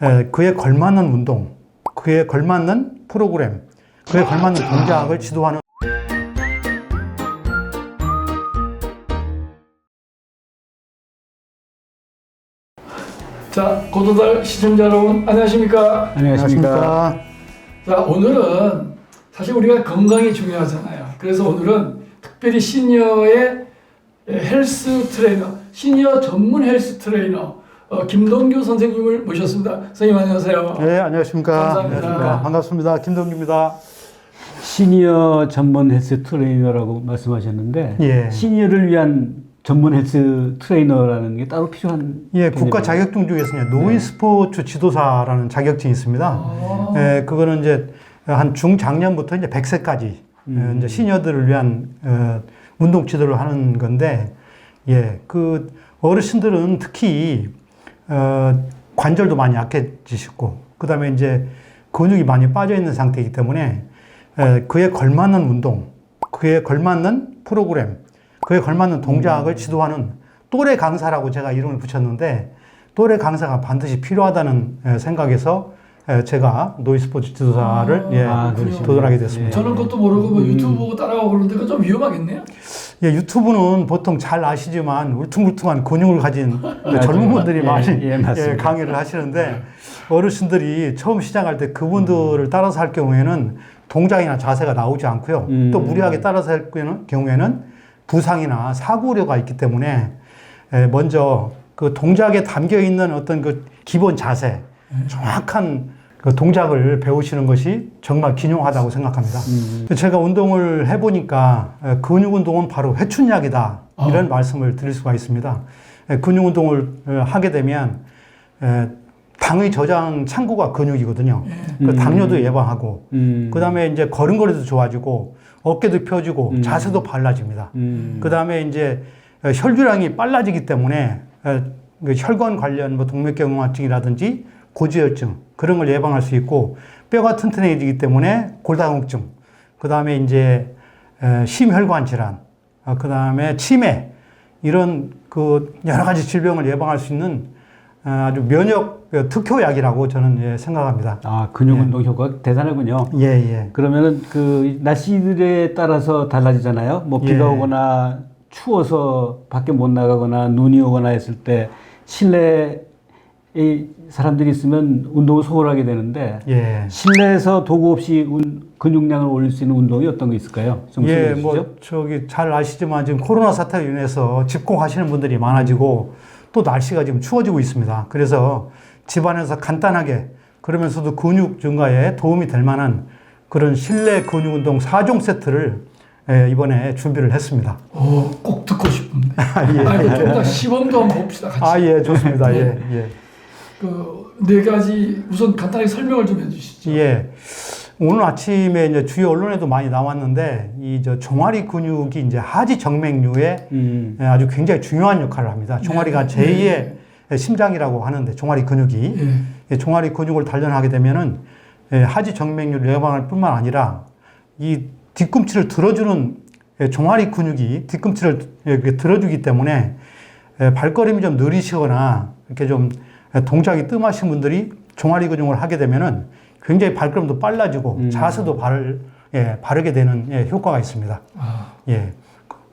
그에 걸맞는 운동, 그에 걸맞는 프로그램, 그에 걸맞는 동작을 지도하는 자, 고도달 시청자 여러분 안녕하십니까? 안녕하십니까? 자, 오늘은 사실 우리가 건강이 중요하잖아요. 그래서 오늘은 특별히 시니어의 헬스 트레이너, 시니어 전문 헬스 트레이너 김동규 선생님을 모셨습니다. 선생님 안녕하세요. 네, 안녕하십니까? 감사합니다. 안녕하십니까? 반갑습니다. 김동규입니다. 시니어 전문 헬스 트레이너라고 말씀하셨는데 예. 시니어를 위한 전문 헬스 트레이너라는 게 따로 필요한 예, 국가 개념이에요. 자격증 중에서는 노인 스포츠 지도사라는 자격증이 있습니다. 그거는 이제 한 중장년부터 이제 100세까지 이제 시니어들을 위한 운동 지도를 하는 건데, 예, 그 어르신들은 특히 관절도 많이 약해지시고, 그 다음에 이제 근육이 많이 빠져 있는 상태이기 때문에 그에 걸맞는 운동, 그에 걸맞는 프로그램, 그에 걸맞는 동작을 지도하는 또래 강사라고 제가 이름을 붙였는데, 또래 강사가 반드시 필요하다는 생각에서 제가 노인 스포츠 지도사를 도전하게 됐습니다. 저는 그것도 모르고 뭐 유튜브 보고 따라가고 그러는데 그거 좀 위험하겠네요? 예, 유튜브는 보통 잘 아시지만 울퉁불퉁한 근육을 가진 젊은 분들이 많이 강의를 하시는데, 어르신들이 처음 시작할 때 그분들을 따라서 할 경우에는 동작이나 자세가 나오지 않고요. 또 무리하게 따라서 할 경우에는 부상이나 사고 우려가 있기 때문에 먼저 그 동작에 담겨 있는 어떤 그 기본 자세, 정확한 그 동작을 배우시는 것이 정말 기용하다고 생각합니다. 제가 운동을 해보니까 근육 운동은 바로 회춘약이다, 이런 말씀을 드릴 수가 있습니다. 근육 운동을 하게 되면 당의 저장 창구가 근육이거든요. 그 당뇨도 예방하고, 그 다음에 이제 걸음걸이도 좋아지고, 어깨도 펴지고, 자세도 발라집니다. 그 다음에 이제 혈류량이 빨라지기 때문에 혈관 관련 뭐 동맥경화증이라든지 고지혈증, 그런 걸 예방할 수 있고, 뼈가 튼튼해지기 때문에 골다공증, 그 다음에 이제 심혈관 질환, 그 다음에 치매, 이런 그 여러 가지 질병을 예방할 수 있는 아주 면역 특효약이라고 저는 생각합니다. 아, 근육 운동 효과가 대단하군요. 예, 예. 그러면은 그 날씨들에 따라서 달라지잖아요. 뭐 비가 오거나 추워서 밖에 못 나가거나 눈이 오거나 했을 때 실내에 사람들이 있으면 운동을 소홀하게 되는데, 실내에서 도구 없이 근육량을 올릴 수 있는 운동이 어떤 게 있을까요? 좀 예, 소개해 주시죠. 뭐 저기 잘 아시지만 지금 코로나 사태로 인해서 집콕하시는 분들이 많아지고, 또 날씨가 지금 추워지고 있습니다. 그래서 집안에서 간단하게, 그러면서도 근육 증가에 도움이 될 만한 그런 실내 근육 운동 4종 세트를 이번에 준비를 했습니다. 꼭 듣고 싶은데. 예. 좀 더 시범도 한번 봅시다, 같이. 예, 좋습니다. 예, 예. 그 네 가지 우선 간단하게 설명을 좀 해주시죠. 예. 오늘 아침에 이제 주요 언론에도 많이 나왔는데, 이 종아리 근육이 이제 하지 정맥류에 아주 굉장히 중요한 역할을 합니다. 종아리가 제2의 심장이라고 하는데, 종아리 근육이 종아리 근육을 단련하게 되면은 하지 정맥류 예방할 뿐만 아니라 이 뒤꿈치를 들어주는 종아리 근육이 뒤꿈치를 이렇게 들어주기 때문에 발걸음이 좀 느리시거나 이렇게 좀 동작이 뜸하신 분들이 종아리 근육을 하게 되면은 굉장히 발걸음도 빨라지고 자세도 바르게 되는 효과가 있습니다. 예.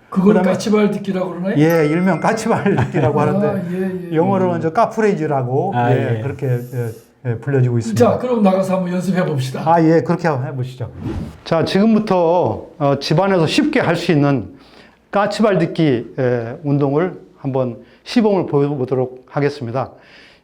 그걸 까치발 딛기라고 그러나요? 예, 일명 까치발 딛기라고 하는데, 영어로는 저 까프레이즈라고 그렇게 불려지고 있습니다. 자, 그럼 나가서 한번 연습해 봅시다. 예, 그렇게 한번 해보시죠. 자, 지금부터 집안에서 쉽게 할 수 있는 까치발 딛기 운동을 한번 시범을 보여보도록 하겠습니다.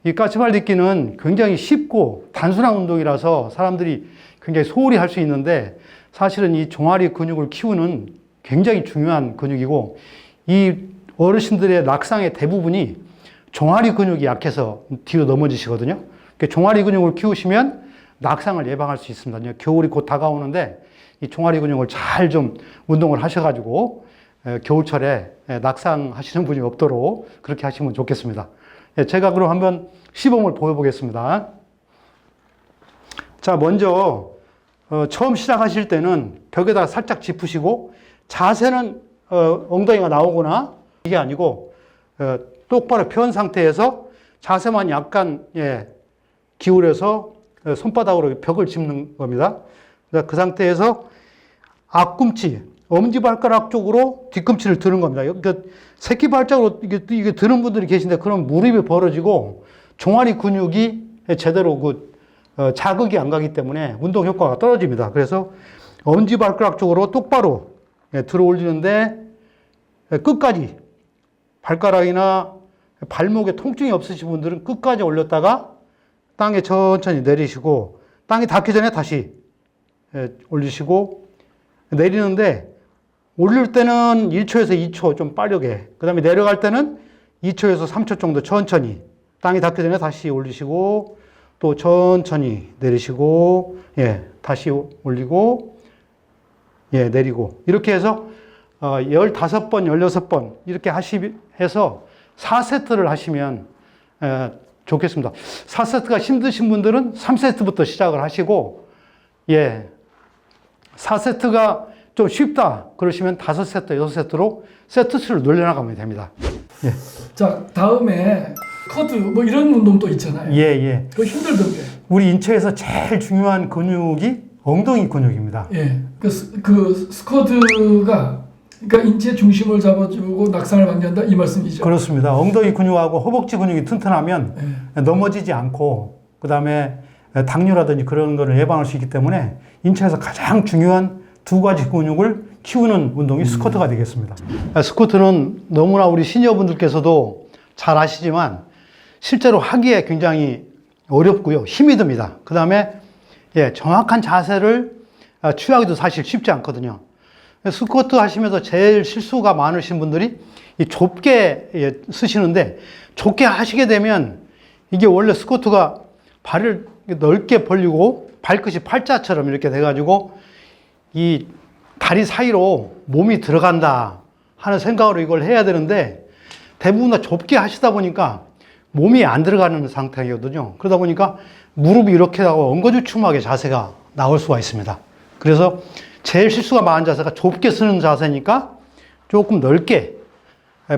이 까치발 딛기는 굉장히 쉽고 단순한 운동이라서 사람들이 굉장히 소홀히 할 수 있는데, 사실은 이 종아리 근육을 키우는 굉장히 중요한 근육이고, 이 어르신들의 낙상의 대부분이 종아리 근육이 약해서 뒤로 넘어지시거든요. 종아리 근육을 키우시면 낙상을 예방할 수 있습니다. 겨울이 곧 다가오는데 이 종아리 근육을 잘 좀 운동을 하셔가지고 겨울철에 낙상하시는 분이 없도록 그렇게 하시면 좋겠습니다. 제가 그럼 한번 시범을 보여보겠습니다. 자, 먼저 처음 시작하실 때는 벽에다가 살짝 짚으시고, 자세는 엉덩이가 나오거나 이게 아니고 똑바로 편 상태에서 자세만 약간 기울여서 손바닥으로 벽을 짚는 겁니다. 그 상태에서 앞꿈치, 엄지발가락 쪽으로 뒤꿈치를 드는 겁니다. 그러니까 새끼발자국으로 이게 드는 분들이 계신데 그럼 무릎이 벌어지고 종아리 근육이 제대로 자극이 안 가기 때문에 운동 효과가 떨어집니다. 그래서 엄지발가락 쪽으로 똑바로 들어 올리는데 끝까지 발가락이나 발목에 통증이 없으신 분들은 끝까지 올렸다가 땅에 천천히 내리시고 땅이 닿기 전에 다시 올리시고 내리는데 올릴 때는 1초에서 2초 좀 빠르게, 그 다음에 내려갈 때는 2초에서 3초 정도 천천히 땅이 닿기 전에 다시 올리시고 또 천천히 내리시고 다시 올리고 내리고 이렇게 해서 15번, 16번 이렇게 해서 4세트를 하시면 좋겠습니다. 4세트가 힘드신 분들은 3세트부터 시작을 하시고 4세트가 좀 쉽다 그러시면 5세트, 6세트로 세트 수를 늘려나가면 됩니다. 자, 다음에 스쿼트 뭐 이런 운동도 있잖아요. 그거 힘들던데. 우리 인체에서 제일 중요한 근육이 엉덩이 근육입니다. 그 스쿼트가 그러니까 인체 중심을 잡아주고 낙상을 방지한다 이 말씀이죠. 그렇습니다. 엉덩이 근육하고 허벅지 근육이 튼튼하면 넘어지지 않고 그 다음에 당뇨라든지 그런 거를 예방할 수 있기 때문에 인체에서 가장 중요한 두 가지 근육을 키우는 운동이 스쿼트가 되겠습니다. 스쿼트는 너무나 우리 시니어분들께서도 잘 아시지만 실제로 하기에 굉장히 어렵고요. 힘이 듭니다. 그 다음에 정확한 자세를 취하기도 사실 쉽지 않거든요. 스쿼트 하시면서 제일 실수가 많으신 분들이 이 좁게 쓰시는데 좁게 하시게 되면 이게 원래 스쿼트가 발을 넓게 벌리고 발끝이 팔자처럼 이렇게 돼가지고 이 다리 사이로 몸이 들어간다 하는 생각으로 이걸 해야 되는데 대부분 다 좁게 하시다 보니까 몸이 안 들어가는 상태거든요. 그러다 보니까 무릎이 이렇게 하고 엉거주춤하게 자세가 나올 수가 있습니다. 그래서 제일 실수가 많은 자세가 좁게 쓰는 자세니까 조금 넓게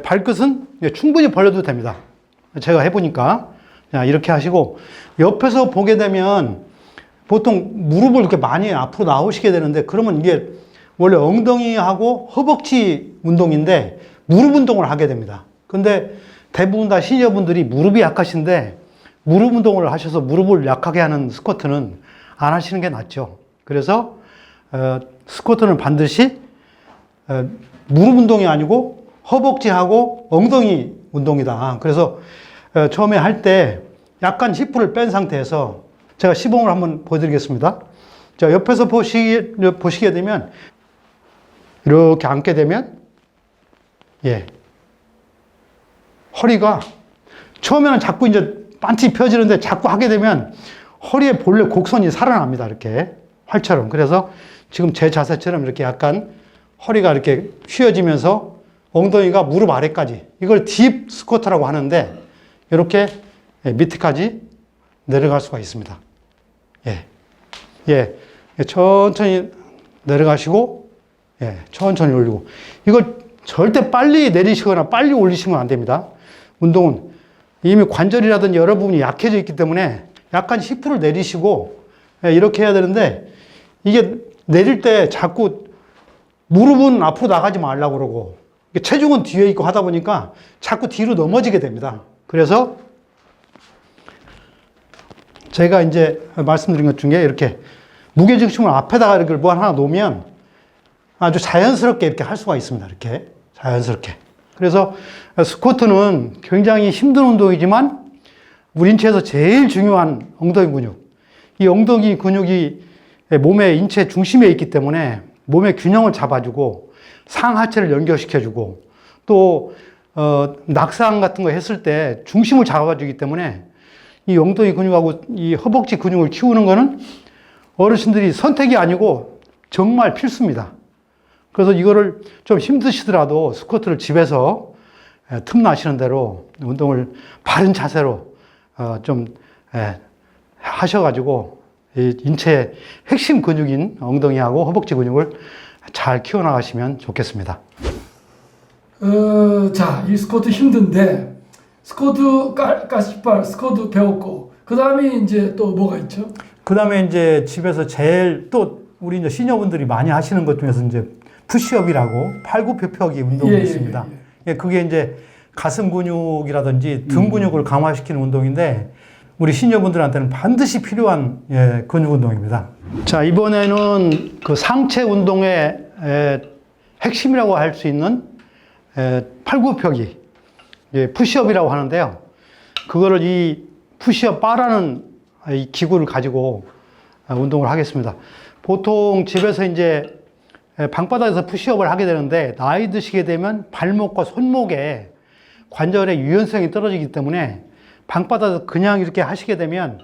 발끝은 충분히 벌려도 됩니다. 제가 해보니까 이렇게 하시고 옆에서 보게 되면 보통 무릎을 이렇게 많이 앞으로 나오시게 되는데 그러면 이게 원래 엉덩이하고 허벅지 운동인데 무릎 운동을 하게 됩니다. 근데 대부분 다 시니어분들이 무릎이 약하신데 무릎 운동을 하셔서 무릎을 약하게 하는 스쿼트는 안 하시는 게 낫죠. 그래서 스쿼트는 반드시 무릎 운동이 아니고 허벅지하고 엉덩이 운동이다. 그래서 처음에 할 때 약간 힙을 뺀 상태에서 제가 시범을 한번 보여드리겠습니다. 자, 옆에서 보시게 되면 이렇게 앉게 되면 허리가 처음에는 자꾸 이제 빤치 펴지는데 자꾸 하게 되면 허리에 본래 곡선이 살아납니다. 이렇게 활처럼. 그래서 지금 제 자세처럼 이렇게 약간 허리가 이렇게 휘어지면서 엉덩이가 무릎 아래까지 이걸 딥 스쿼트라고 하는데 이렇게 밑에까지 내려갈 수가 있습니다. 천천히 내려가시고 천천히 올리고 이걸 절대 빨리 내리시거나 빨리 올리시면 안 됩니다. 운동은 이미 관절이라든지 여러 부분이 약해져 있기 때문에 약간 힙을 내리시고 이렇게 해야 되는데 이게 내릴 때 자꾸 무릎은 앞으로 나가지 말라고 그러고 체중은 뒤에 있고 하다 보니까 자꾸 뒤로 넘어지게 됩니다. 그래서 제가 이제 말씀드린 것 중에 이렇게 무게중심을 앞에다가 이렇게 뭐 하나 놓으면 아주 자연스럽게 이렇게 할 수가 있습니다. 이렇게 자연스럽게. 그래서 스쿼트는 굉장히 힘든 운동이지만 우리 인체에서 제일 중요한 엉덩이 근육. 이 엉덩이 근육이 몸의 인체 중심에 있기 때문에 몸의 균형을 잡아주고 상하체를 연결시켜주고 또 낙상 같은 거 했을 때 중심을 잡아주기 때문에 이 엉덩이 근육하고 이 허벅지 근육을 키우는 거는 어르신들이 선택이 아니고 정말 필수입니다. 그래서 이거를 좀 힘드시더라도 스쿼트를 집에서 틈나시는 대로 운동을 바른 자세로 좀 하셔가지고 이 인체의 핵심 근육인 엉덩이하고 허벅지 근육을 잘 키워나가시면 좋겠습니다. 자, 이 스쿼트 힘든데 스쿼트 가시발 스쿼트 배웠고 그 다음에 이제 또 뭐가 있죠? 그 다음에 이제 집에서 제일 또 우리 이제 시니어분들이 많이 하시는 것 중에서 이제 푸시업이라고 팔굽혀펴기 운동이 있습니다. 예, 그게 이제 가슴 근육이라든지 등 근육을 강화시키는 운동인데 우리 시니어분들한테는 반드시 필요한 예, 근육 운동입니다. 자, 이번에는 그 상체 운동의 핵심이라고 할 수 있는 팔굽혀펴기, 예, 푸시업이라고 하는데요. 그거를 이 푸시업 바라는 이 기구를 가지고 운동을 하겠습니다. 보통 집에서 이제 방바닥에서 푸시업을 하게 되는데 나이 드시게 되면 발목과 손목에 관절의 유연성이 떨어지기 때문에 방바닥에서 그냥 이렇게 하시게 되면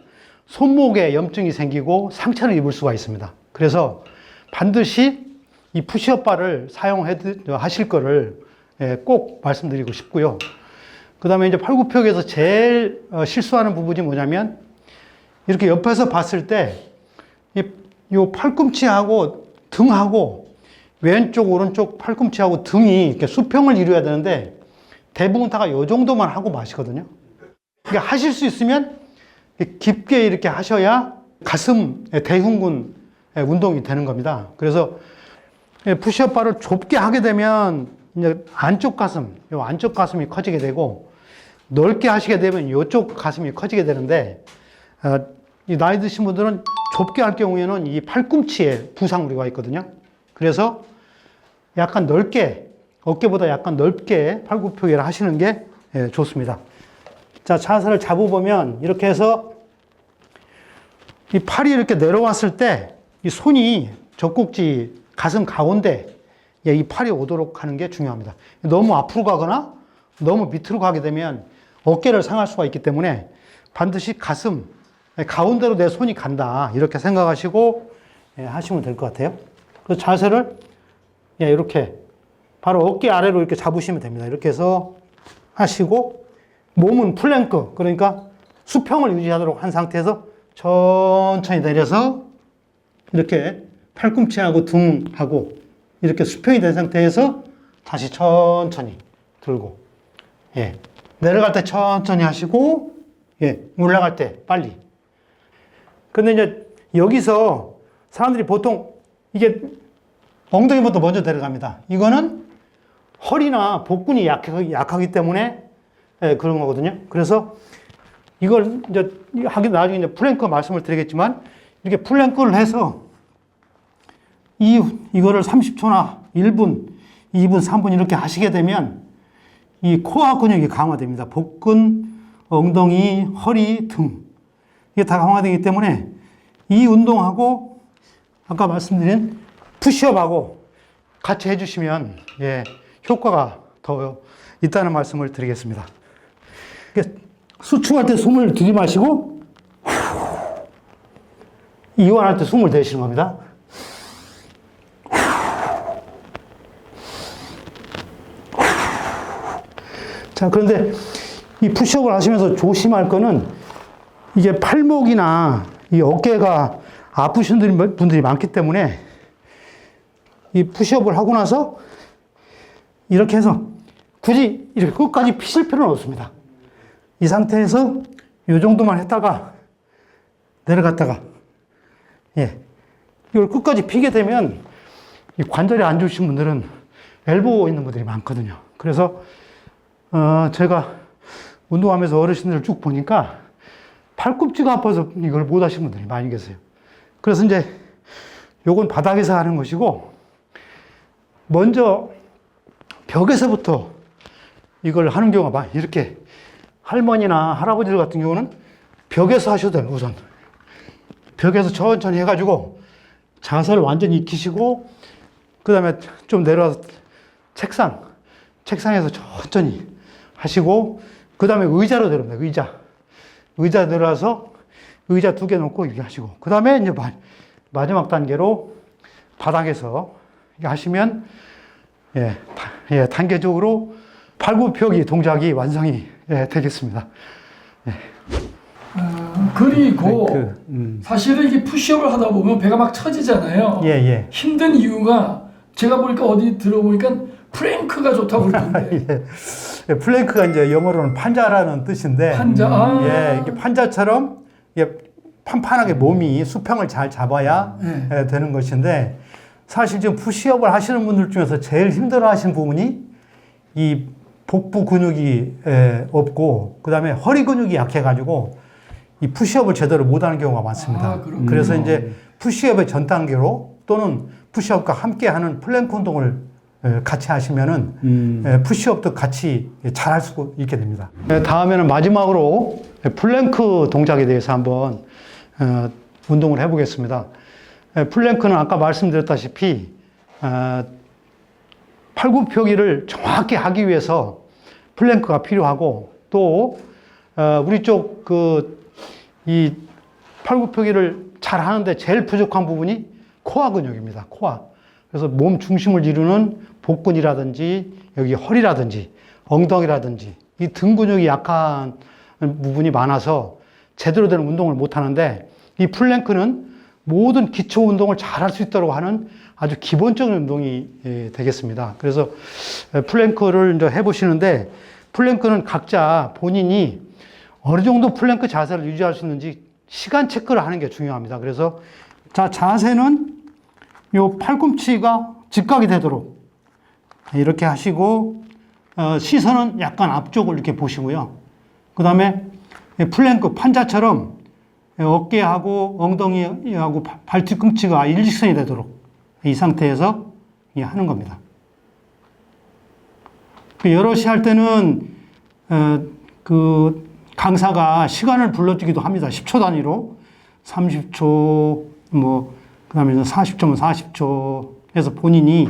손목에 염증이 생기고 상처를 입을 수가 있습니다. 그래서 반드시 이 푸시업 바를 사용하실 거를 꼭 말씀드리고 싶고요. 그 다음에 이제 팔굽혀펴기에서 제일 실수하는 부분이 뭐냐면 이렇게 옆에서 봤을 때 이 팔꿈치하고 등하고 왼쪽 오른쪽 팔꿈치하고 등이 이렇게 수평을 이루어야 되는데 대부분 다가 이 정도만 하고 마시거든요. 그러니까 하실 수 있으면 깊게 이렇게 하셔야 가슴 대흉근 운동이 되는 겁니다. 그래서 푸시업 바를 좁게 하게 되면 이제 안쪽 가슴, 요 안쪽 가슴이 커지게 되고 넓게 하시게 되면 이쪽 가슴이 커지게 되는데 이 나이 드신 분들은 좁게 할 경우에는 이 팔꿈치에 부상 우려가 있거든요. 그래서 약간 넓게, 어깨보다 약간 넓게 팔굽혀펴기를 하시는 게 좋습니다. 자, 자세를 잡아보면 이렇게 해서 이 팔이 이렇게 내려왔을 때 이 손이 젖꼭지 가슴 가운데 이 팔이 오도록 하는 게 중요합니다. 너무 앞으로 가거나 너무 밑으로 가게 되면 어깨를 상할 수가 있기 때문에 반드시 가슴 가운데로 내 손이 간다 이렇게 생각하시고 하시면 될 것 같아요. 그래서 자세를 이렇게 바로 어깨 아래로 이렇게 잡으시면 됩니다. 이렇게 해서 하시고 몸은 플랭크, 그러니까 수평을 유지하도록 한 상태에서 천천히 내려서 이렇게 팔꿈치하고 등하고 이렇게 수평이 된 상태에서 다시 천천히 들고, 예, 내려갈 때 천천히 하시고, 예, 올라갈 때 빨리. 근데 이제 여기서 사람들이 보통 이게 엉덩이부터 먼저 내려갑니다. 이거는 허리나 복근이 약하기 때문에 그런 거거든요. 그래서 이걸 이제 나중에 이제 플랭크 말씀을 드리겠지만 이렇게 플랭크를 해서 이거를 30초나 1분, 2분, 3분 이렇게 하시게 되면 이 코어 근육이 강화됩니다. 복근, 엉덩이, 허리, 등. 이게 다 강화되기 때문에 이 운동하고 아까 말씀드린 푸시업하고 같이 해주시면 예, 효과가 더 있다는 말씀을 드리겠습니다. 수축할 때 숨을 들이마시고 이완할 때 숨을 내쉬는 겁니다. 자, 그런데 이 푸시업을 하시면서 조심할 거는 이게 팔목이나 이 어깨가 아프신 분들이 많기 때문에 이 푸시업을 하고 나서 이렇게 해서 굳이 이렇게 끝까지 피실 필요는 없습니다. 이 상태에서 이 정도만 했다가 내려갔다가, 예, 이걸 끝까지 피게 되면 이 관절이 안 좋으신 분들은 엘보 있는 분들이 많거든요. 그래서 제가 운동하면서 어르신들을 쭉 보니까 팔꿈치가 아파서 이걸 못 하시는 분들이 많이 계세요. 그래서 이제 요건 바닥에서 하는 것이고 먼저 벽에서부터 이걸 하는 경우가 많아요. 이렇게 할머니나 할아버지들 같은 경우는 벽에서 하셔도 돼요. 우선 벽에서 천천히 해가지고 자세를 완전히 익히시고 그 다음에 좀 내려와서 책상에서 천천히 하시고 그 다음에 의자로 내려옵니다. 의자 내려와서 의자 2개 놓고 이렇게 하시고 그 다음에 이제 마지막 단계로 바닥에서 이렇게 하시면 예, 단계적으로 팔굽혀펴기 동작이 완성이 되겠습니다. 예. 그리고 사실은 이게 푸시업을 하다 보면 배가 막 처지잖아요. 예, 예. 힘든 이유가 제가 보니까 어디 들어보니까 플랭크가 좋다고 그러던데. 예. 플랭크가 이제 영어로는 판자라는 뜻인데, 판자. 예, 이게 판자처럼 이게 판판하게 몸이 수평을 잘 잡아야 네. 되는 것인데 사실 지금 푸시업을 하시는 분들 중에서 제일 힘들어 하시는 부분이 이 복부 근육이 없고 그다음에 허리 근육이 약해가지고 이 푸시업을 제대로 못하는 경우가 많습니다. 아, 그렇군요. 그래서 이제 푸시업의 전 단계로 또는 푸시업과 함께하는 플랭크 운동을 같이 하시면은 푸시업도 같이 잘할 수 있게 됩니다. 다음에는 마지막으로 플랭크 동작에 대해서 한번 운동을 해보겠습니다. 플랭크는 아까 말씀드렸다시피 팔굽혀기를 정확히 하기 위해서 플랭크가 필요하고 또 우리 쪽 이 팔굽혀기를 잘 하는데 제일 부족한 부분이 코어 근육입니다. 코어. 그래서 몸 중심을 이루는 복근이라든지 여기 허리라든지 엉덩이라든지 이 등 근육이 약한 부분이 많아서 제대로 된 운동을 못 하는데 이 플랭크는 모든 기초 운동을 잘 할 수 있도록 하는 아주 기본적인 운동이 되겠습니다. 그래서 플랭크를 이제 해보시는데 플랭크는 각자 본인이 어느 정도 플랭크 자세를 유지할 수 있는지 시간 체크를 하는 게 중요합니다. 그래서 자, 자세는 요 팔꿈치가 직각이 되도록 이렇게 하시고 시선은 약간 앞쪽을 이렇게 보시고요. 그 다음에 플랭크 판자처럼 어깨하고 엉덩이하고 발 뒤꿈치가 일직선이 되도록 이 상태에서 하는 겁니다. 여럿이 할 때는 강사가 시간을 불러주기도 합니다. 10초 단위로 30초 그 다음에 40초면 40초 해서 본인이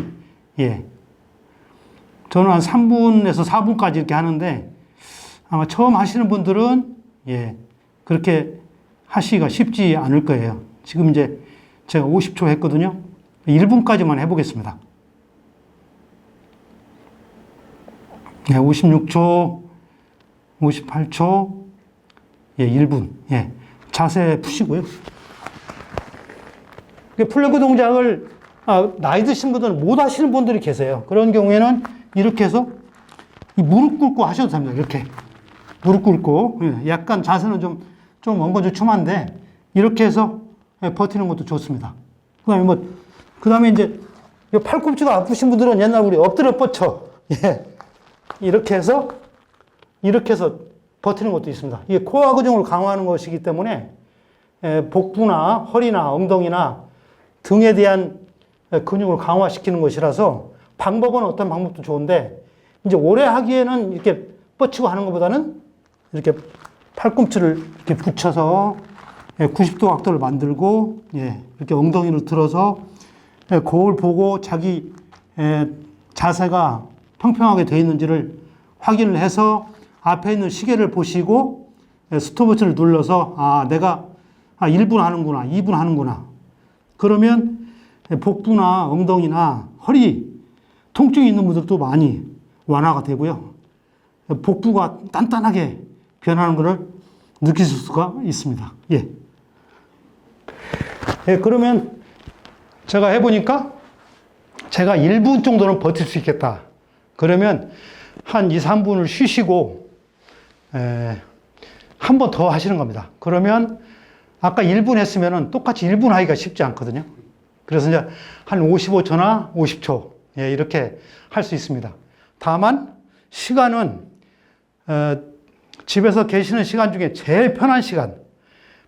저는 한 3분에서 4분까지 이렇게 하는데 아마 처음 하시는 분들은 그렇게 하시기가 쉽지 않을 거예요. 지금 이제 제가 50초 했거든요. 1분까지만 해보겠습니다. 56초, 58초, 1분. 자세 푸시고요. 플랭크 동작을 나이 드신 분들은 못 하시는 분들이 계세요. 그런 경우에는 이렇게 해서 이 무릎 꿇고 하셔도 됩니다. 이렇게. 무릎 꿇고. 약간 자세는 좀 엉거주춤한데 이렇게 해서 버티는 것도 좋습니다. 그 다음에 이제 팔꿈치가 아프신 분들은 옛날 우리 엎드려 뻗쳐. 이렇게 해서 버티는 것도 있습니다. 이게 코어 근육을 강화하는 것이기 때문에 복부나 허리나 엉덩이나 등에 대한 근육을 강화시키는 것이라서 방법은 어떤 방법도 좋은데 이제 오래 하기에는 이렇게 뻗치고 하는 것보다는 이렇게 팔꿈치를 이렇게 붙여서 90도 각도를 만들고 이렇게 엉덩이를 들어서 거울 보고 자기 자세가 평평하게 되어 있는지를 확인을 해서 앞에 있는 시계를 보시고 스톱워치를 눌러서 내가 1분 하는구나, 2분 하는구나. 그러면 복부나 엉덩이나 허리 통증이 있는 분들도 많이 완화가 되고요. 복부가 단단하게 변하는 것을 느끼실 수가 있습니다. 그러면 제가 해보니까 제가 1분 정도는 버틸 수 있겠다. 그러면 한 2, 3분을 쉬시고 한 번 더 하시는 겁니다. 그러면 아까 1분 했으면 똑같이 1분 하기가 쉽지 않거든요. 그래서 이제 한 55초나 50초 이렇게 할 수 있습니다. 다만 시간은 집에서 계시는 시간 중에 제일 편한 시간,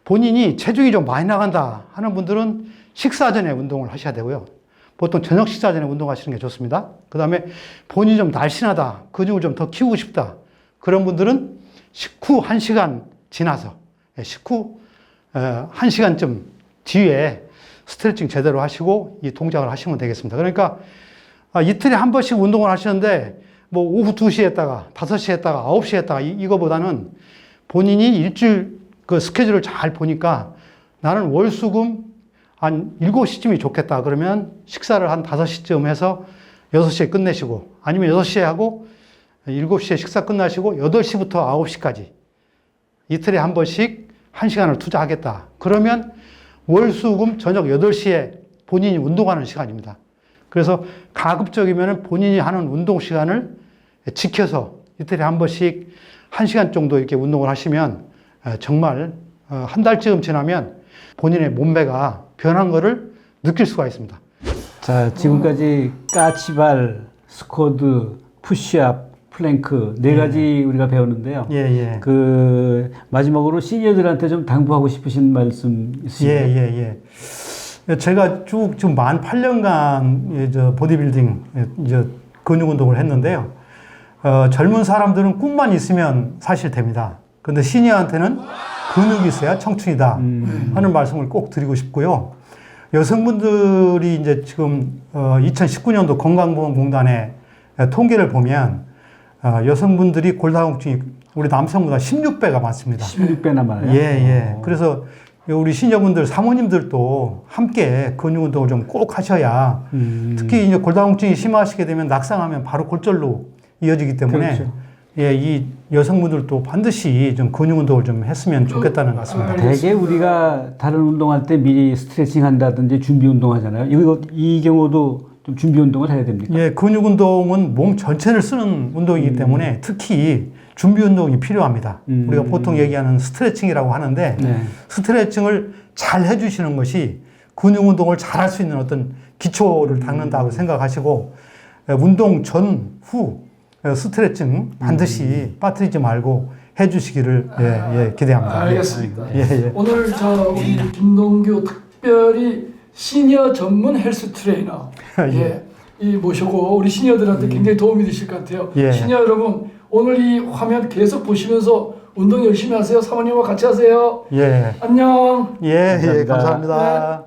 본인이 체중이 좀 많이 나간다 하는 분들은 식사 전에 운동을 하셔야 되고요. 보통 저녁 식사 전에 운동하시는 게 좋습니다. 그 다음에 본인이 좀 날씬하다, 근육을 좀 더 키우고 싶다, 그런 분들은 식후 1시간 지나서, 식후 1시간쯤 뒤에 스트레칭 제대로 하시고 이 동작을 하시면 되겠습니다. 그러니까 이틀에 한 번씩 운동을 하시는데 뭐 오후 2시에 했다가 5시에 했다가 9시에 했다가 이거보다는 본인이 일주일 그 스케줄을 잘 보니까 나는 월수금 한 7시쯤이 좋겠다. 그러면 식사를 한 5시쯤 해서 6시에 끝내시고, 아니면 6시에 하고 7시에 식사 끝나시고 8시부터 9시까지 이틀에 한 번씩 1시간을 투자하겠다. 그러면 월수금 저녁 8시에 본인이 운동하는 시간입니다. 그래서 가급적이면 본인이 하는 운동 시간을 지켜서 이틀에 한 번씩 1시간 정도 이렇게 운동을 하시면 정말 한 달쯤 지나면 본인의 몸매가 변한 것을 느낄 수가 있습니다. 자, 지금까지 까치발, 스쿼드, 푸시업, 플랭크 네 가지 우리가 배웠는데요. 예. 그 마지막으로 시니어들한테 좀 당부하고 싶으신 말씀 있으신가요? 예. 제가 쭉 지금 만 8년간 저 보디빌딩 이제 근육 운동을 했는데요. 젊은 사람들은 꿈만 있으면 사실 됩니다. 그런데 시니어한테는 근육이 있어야 청춘이다 하는 말씀을 꼭 드리고 싶고요. 여성분들이 이제 지금 2019년도 건강보험공단의 통계를 보면 여성분들이 골다공증이 우리 남성보다 16배가 많습니다. 16배나 많아요? 예. 그래서 우리 시니어분들, 사모님들도 함께 근육 운동을 좀 꼭 하셔야 특히 이제 골다공증이 심하시게 되면 낙상하면 바로 골절로 이어지기 때문에 그렇죠. 예, 이 여성분들도 반드시 좀 근육 운동을 좀 했으면 좋겠다는 것 같습니다. 대개 우리가 다른 운동할 때 미리 스트레칭 한다든지 준비 운동하잖아요. 이 경우도 좀 준비 운동을 해야 됩니까? 예, 근육 운동은 몸 전체를 쓰는 운동이기 때문에 특히 준비 운동이 필요합니다. 우리가 보통 얘기하는 스트레칭이라고 하는데 네. 스트레칭을 잘 해주시는 것이 근육 운동을 잘 할 수 있는 어떤 기초를 닦는다고 생각하시고 운동 전, 후 스트레칭 반드시 빠뜨리지 말고 해주시기를 기대합니다. 알겠습니다. 예. 오늘 우리 김동규 특별히 시니어 전문 헬스 트레이너 이 모시고 우리 시니어들한테 굉장히 도움이 되실 것 같아요. 예. 시니어 여러분 오늘 이 화면 계속 보시면서 운동 열심히 하세요. 사모님과 같이 하세요. 예. 안녕. 감사합니다. 네.